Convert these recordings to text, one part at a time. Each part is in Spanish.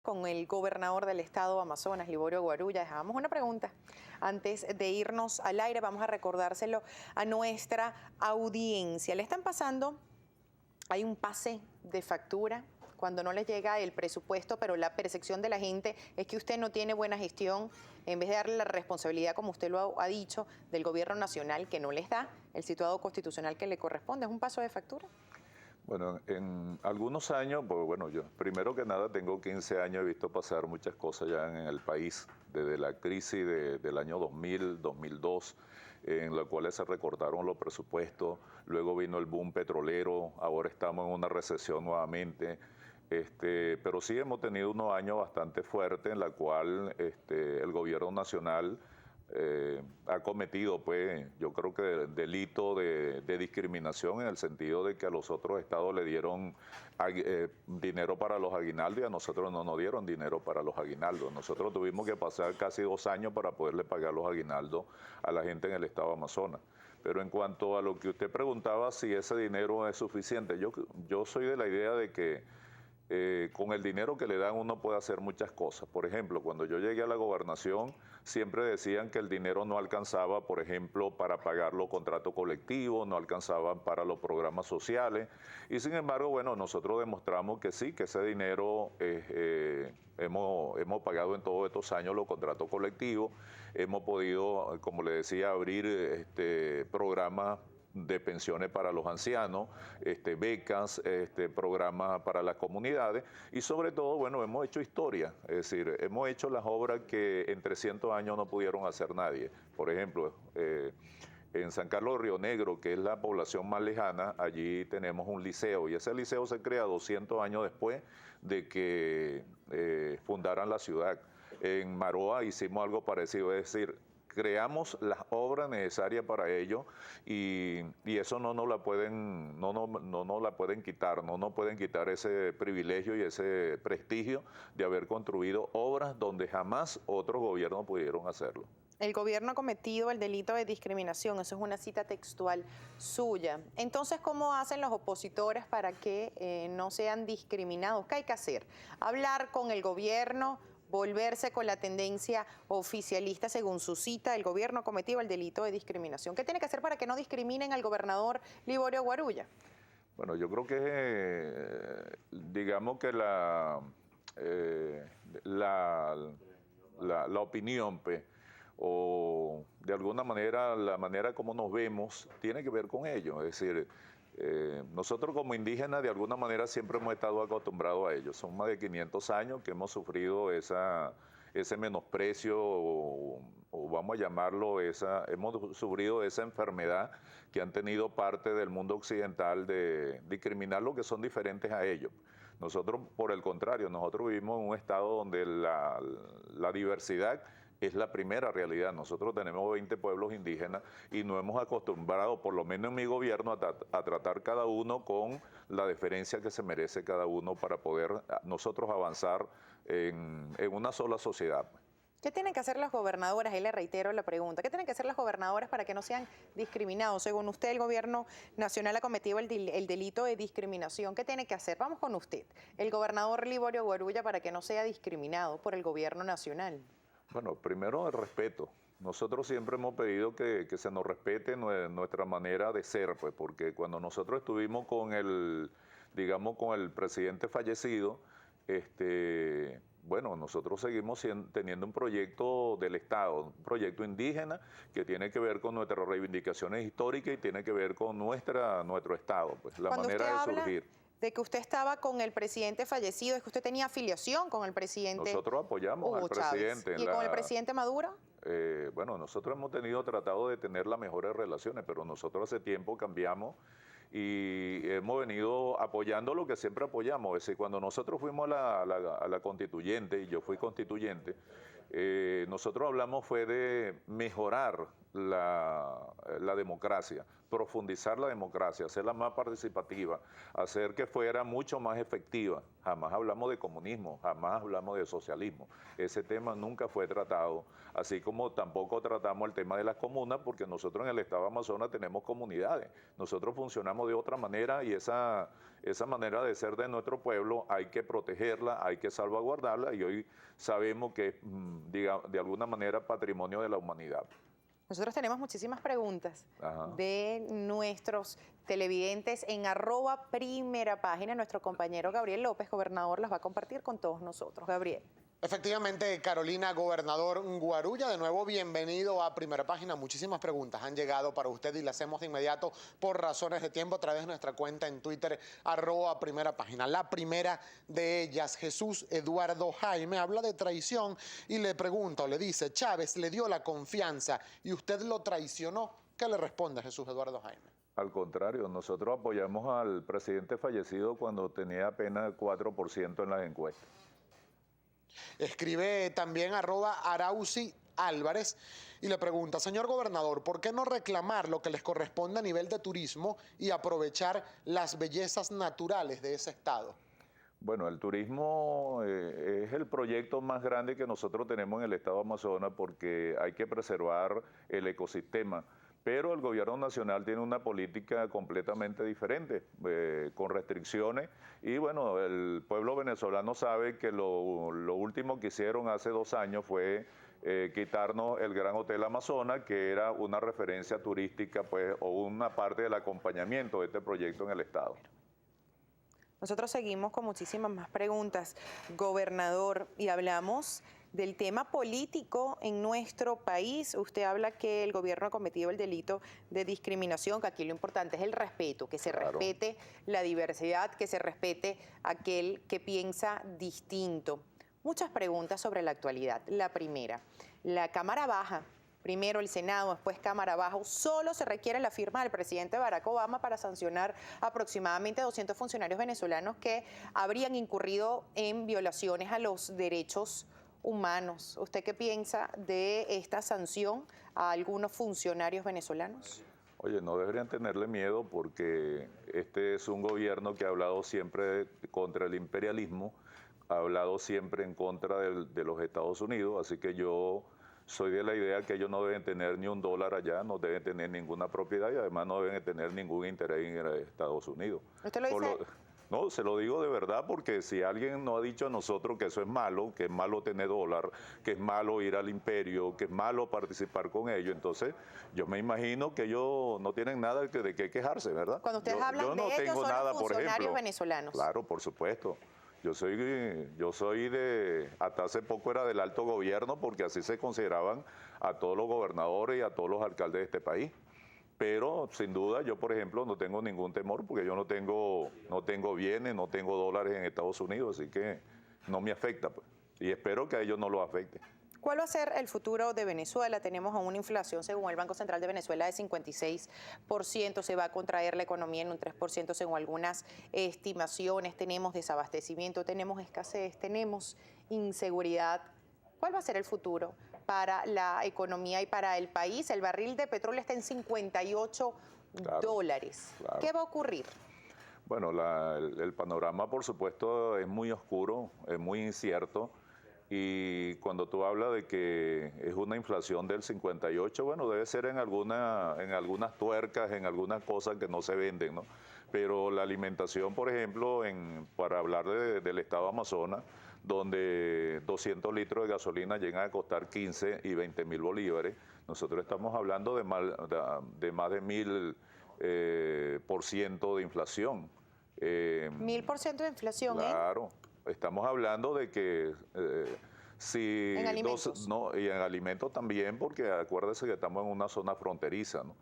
con el gobernador del estado Amazonas, Liborio Guarulla. Dejábamos una pregunta. Antes de irnos al aire, vamos a recordárselo a nuestra audiencia. ¿Le están pasando? Hay un pase de factura cuando no les llega el presupuesto, pero la percepción de la gente es que usted no tiene buena gestión. En vez de darle la responsabilidad, como usted lo ha dicho, del gobierno nacional que no les da el situado constitucional que le corresponde, ¿es un paso de factura? Bueno, en algunos años, pues bueno, yo primero que nada tengo 15 años, he visto pasar muchas cosas ya en el país, desde la crisis del año 2000, 2002, en la cual se recortaron los presupuestos, luego vino el boom petrolero, ahora estamos en una recesión nuevamente, pero sí hemos tenido unos años bastante fuertes en la cual el gobierno nacional ha cometido, pues, yo creo que delito de discriminación en el sentido de que a los otros estados le dieron dinero para los aguinaldos y a nosotros no nos dieron dinero para los aguinaldos. Nosotros tuvimos que pasar casi 2 años para poderle pagar los aguinaldos a la gente en el estado Amazonas. Pero en cuanto a lo que usted preguntaba, si ese dinero es suficiente, yo soy de la idea de que con el dinero que le dan uno puede hacer muchas cosas. Por ejemplo, cuando yo llegué a la gobernación, siempre decían que el dinero no alcanzaba, por ejemplo, para pagar los contratos colectivos, no alcanzaban para los programas sociales. Y sin embargo, bueno, nosotros demostramos que sí, que ese dinero hemos pagado en todos estos años los contratos colectivos, hemos podido, como le decía, abrir programas de pensiones para los ancianos, becas, programas para las comunidades y sobre todo, bueno, hemos hecho historia, es decir, hemos hecho las obras que en 300 años no pudieron hacer nadie. Por ejemplo, en San Carlos de Río Negro, que es la población más lejana, allí tenemos un liceo y ese liceo se crea 200 años después de que fundaran la ciudad. En Maroa hicimos algo parecido, es decir, creamos las obras necesarias para ello y eso no nos la pueden, no la pueden quitar, no nos pueden quitar ese privilegio y ese prestigio de haber construido obras donde jamás otros gobiernos pudieron hacerlo. El gobierno ha cometido el delito de discriminación, eso es una cita textual suya. Entonces, ¿cómo hacen los opositores para que no sean discriminados? ¿Qué hay que hacer? ¿Hablar con el gobierno? ¿Volverse con la tendencia oficialista según su cita? El gobierno ha cometido el delito de discriminación. ¿Qué tiene que hacer para que no discriminen al gobernador Liborio Guarulla? Bueno, yo creo que digamos que la opinión, pues, o de alguna manera la manera como nos vemos tiene que ver con ello. Es decir, nosotros como indígenas de alguna manera siempre hemos estado acostumbrados a ello. Son más de 500 años que hemos sufrido ese menosprecio o vamos a llamarlo hemos sufrido esa enfermedad que han tenido parte del mundo occidental de discriminar lo que son diferentes a ellos. Nosotros, por el contrario, nosotros vivimos en un estado donde la diversidad es la primera realidad. Nosotros tenemos 20 pueblos indígenas y nos hemos acostumbrado, por lo menos en mi gobierno, a tratar cada uno con la deferencia que se merece cada uno para poder nosotros avanzar en una sola sociedad. ¿Qué tienen que hacer las gobernadoras? Ahí le reitero la pregunta. ¿Qué tienen que hacer las gobernadoras para que no sean discriminados? Según usted, el gobierno nacional ha cometido el delito de discriminación. ¿Qué tiene que hacer? Vamos con usted, el gobernador Liborio Guarulla, para que no sea discriminado por el gobierno nacional. Bueno, primero el respeto. Nosotros siempre hemos pedido que se nos respete nuestra manera de ser, pues, porque cuando nosotros estuvimos con digamos, con el presidente fallecido, bueno, nosotros seguimos teniendo un proyecto del Estado, un proyecto indígena que tiene que ver con nuestras reivindicaciones históricas y tiene que ver con nuestro Estado, pues, la manera de surgir. De que usted estaba con el presidente fallecido, es que usted tenía afiliación con el presidente Nosotros apoyamos al presidente. ¿Y con el presidente Maduro? Bueno, nosotros hemos tratado de tener las mejores relaciones, pero nosotros hace tiempo cambiamos y hemos venido apoyando lo que siempre apoyamos. Es decir, cuando nosotros fuimos a la constituyente, y yo fui constituyente, nosotros hablamos fue de mejorar la democracia, profundizar la democracia, hacerla más participativa, hacer que fuera mucho más efectiva. Jamás hablamos de comunismo, jamás hablamos de socialismo. Ese tema nunca fue tratado, así como tampoco tratamos el tema de las comunas, porque nosotros en el estado Amazonas tenemos comunidades. Nosotros funcionamos de otra manera y esa manera de ser de nuestro pueblo hay que protegerla, hay que salvaguardarla y hoy sabemos que es, de alguna manera, patrimonio de la humanidad. Nosotros tenemos muchísimas preguntas Ajá. de nuestros televidentes en @primera página. Nuestro compañero Gabriel López, gobernador, las va a compartir con todos nosotros. Gabriel. Efectivamente, Carolina, gobernador Guarulla, de nuevo bienvenido a Primera Página. Muchísimas preguntas han llegado para usted y las hacemos de inmediato por razones de tiempo a través de nuestra cuenta en Twitter, @Primera Página. La primera de ellas, Jesús Eduardo Jaime, habla de traición y le pregunta o le dice, Chávez le dio la confianza y usted lo traicionó. ¿Qué le responde Jesús Eduardo Jaime? Al contrario, nosotros apoyamos al presidente fallecido cuando tenía apenas 4% en las encuestas. Escribe también @Arauzi Álvarez y le pregunta, señor gobernador, ¿por qué no reclamar lo que les corresponde a nivel de turismo y aprovechar las bellezas naturales de ese estado? Bueno, el turismo es el proyecto más grande que nosotros tenemos en el estado de Amazonas porque hay que preservar el ecosistema. Pero el gobierno nacional tiene una política completamente diferente, con restricciones. Y bueno, el pueblo venezolano sabe que lo último que hicieron hace 2 años fue quitarnos el Gran Hotel Amazonas, que era una referencia turística, pues, o una parte del acompañamiento de este proyecto en el estado. Nosotros seguimos con muchísimas más preguntas, gobernador, y hablamos del tema político en nuestro país. Usted habla que el gobierno ha cometido el delito de discriminación, que aquí lo importante es el respeto, que se respete la diversidad, que se respete aquel que piensa distinto. Muchas preguntas sobre la actualidad. La primera, la Cámara Baja. Primero el Senado, después Cámara Baja. Solo se requiere la firma del presidente Barack Obama para sancionar aproximadamente 200 funcionarios venezolanos que habrían incurrido en violaciones a los derechos humanos. ¿Usted qué piensa de esta sanción a algunos funcionarios venezolanos? Oye, no deberían tenerle miedo porque este es un gobierno que ha hablado siempre contra el imperialismo, ha hablado siempre en contra de los Estados Unidos, así que yo soy de la idea que ellos no deben tener ni $1 allá, no deben tener ninguna propiedad y además no deben tener ningún interés en Estados Unidos. ¿Usted lo dice? No, se lo digo de verdad porque si alguien nos ha dicho a nosotros que eso es malo, que es malo tener dólar, que es malo ir al imperio, que es malo participar con ellos, entonces yo me imagino que ellos no tienen nada de qué quejarse, ¿verdad? Cuando ustedes hablan yo no de ellos, tengo son nada, los por funcionarios ejemplo. venezolanos. Claro, por supuesto. Yo soy hasta hace poco era del alto gobierno porque así se consideraban a todos los gobernadores y a todos los alcaldes de este país. Pero sin duda yo, por ejemplo, no tengo ningún temor porque yo no tengo bienes, no tengo dólares en Estados Unidos, así que no me afecta, pues. Y espero que a ellos no los afecte. ¿Cuál va a ser el futuro de Venezuela? Tenemos a una inflación, según el Banco Central de Venezuela, de 56%. Se va a contraer la economía en un 3%, según algunas estimaciones. Tenemos desabastecimiento, tenemos escasez, tenemos inseguridad. ¿Cuál va a ser el futuro para la economía y para el país? El barril de petróleo está en $58. Claro. ¿Qué va a ocurrir? Bueno, el panorama, por supuesto, es muy oscuro, es muy incierto. Y cuando tú hablas de que es una inflación del 58, bueno, debe ser en algunas tuercas, en algunas cosas que no se venden, ¿no? Pero la alimentación, por ejemplo, para hablar del estado Amazonas, donde 200 litros de gasolina llegan a costar 15 y 20 mil bolívares, nosotros estamos hablando de más de 1000% de inflación. 1000% de inflación, Claro. Estamos hablando de que si... En alimentos. Y en alimentos también, porque acuérdese que estamos en una zona fronteriza, ¿no?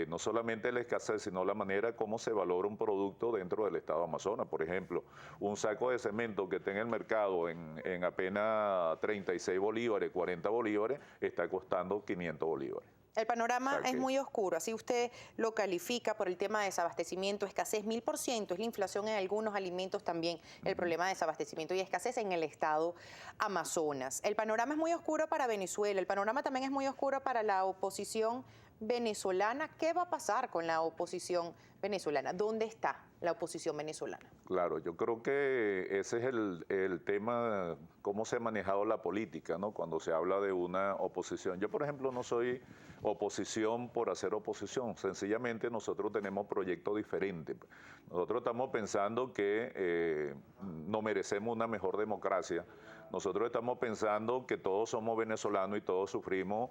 No solamente la escasez, sino la manera como se valora un producto dentro del estado de Amazonas. Por ejemplo, un saco de cemento que está en el mercado en apenas 36 bolívares, 40 bolívares, está costando 500 bolívares. El panorama O sea es que- muy oscuro, así usted lo califica por el tema de desabastecimiento, escasez, 1000%, es la inflación en algunos alimentos también, el problema de desabastecimiento y escasez en el estado Amazonas. El panorama es muy oscuro para Venezuela, el panorama también es muy oscuro para la oposición venezolana. ¿Qué va a pasar con la oposición venezolana? ¿Dónde está la oposición venezolana? Claro, yo creo que ese es el tema, cómo se ha manejado la política, ¿no? Cuando se habla de una oposición. Yo, por ejemplo, no soy oposición por hacer oposición. Sencillamente nosotros tenemos proyectos diferentes. Nosotros estamos pensando que no merecemos una mejor democracia. Nosotros estamos pensando que todos somos venezolanos y todos sufrimos,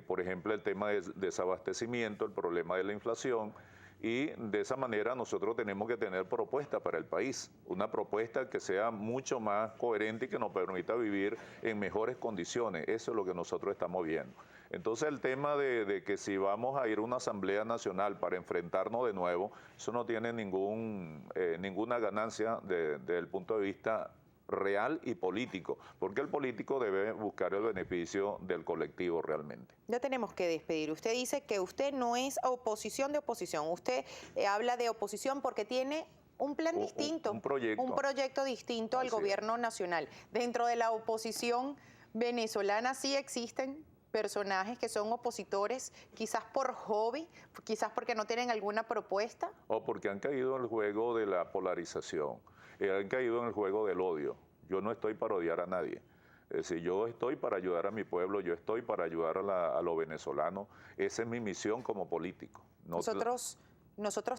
por ejemplo, el tema de desabastecimiento, el problema de la inflación. Y de esa manera nosotros tenemos que tener propuestas para el país, una propuesta que sea mucho más coherente y que nos permita vivir en mejores condiciones. Eso es lo que nosotros estamos viendo. Entonces el tema de que si vamos a ir a una Asamblea Nacional para enfrentarnos de nuevo, eso no tiene ninguna ganancia desde el punto de vista real y político, porque el político debe buscar el beneficio del colectivo realmente. Ya tenemos que despedir. Usted dice que usted no es oposición de oposición. Usted habla de oposición porque tiene un plan distinto, un proyecto. Un proyecto distinto al Así es. gobierno nacional. Dentro de la oposición venezolana sí existen personajes que son opositores, quizás por hobby, quizás porque no tienen alguna propuesta. O porque han caído en el juego de la polarización, han caído en el juego del odio. Yo no estoy para odiar a nadie. Es decir, yo estoy para ayudar a mi pueblo, yo estoy para ayudar a los venezolanos. Esa es mi misión como político. Nosotros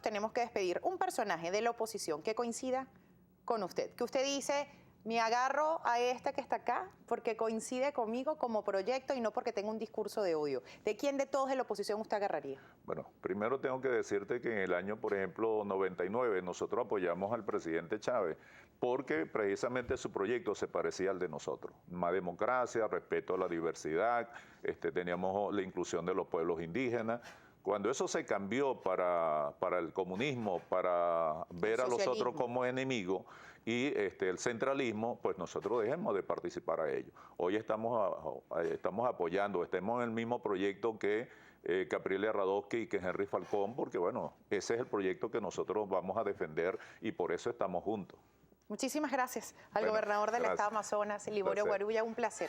tenemos que despedir un personaje de la oposición que coincida con usted, que usted dice, me agarro a este que está acá porque coincide conmigo como proyecto y no porque tenga un discurso de odio. ¿De quién de todos de la oposición usted agarraría? Bueno, primero tengo que decirte que en el año, por ejemplo, 99, nosotros apoyamos al presidente Chávez porque precisamente su proyecto se parecía al de nosotros. Más democracia, respeto a la diversidad, teníamos la inclusión de los pueblos indígenas. Cuando eso se cambió para el comunismo, para ver a los otros como enemigos y el centralismo, pues nosotros dejemos de participar a ello. Hoy estamos apoyando, estamos en el mismo proyecto que Capriles Radowski y que Henry Falcón, porque bueno, ese es el proyecto que nosotros vamos a defender y por eso estamos juntos. Muchísimas gracias al gobernador del estado Amazonas, Liborio Guarulla, un placer.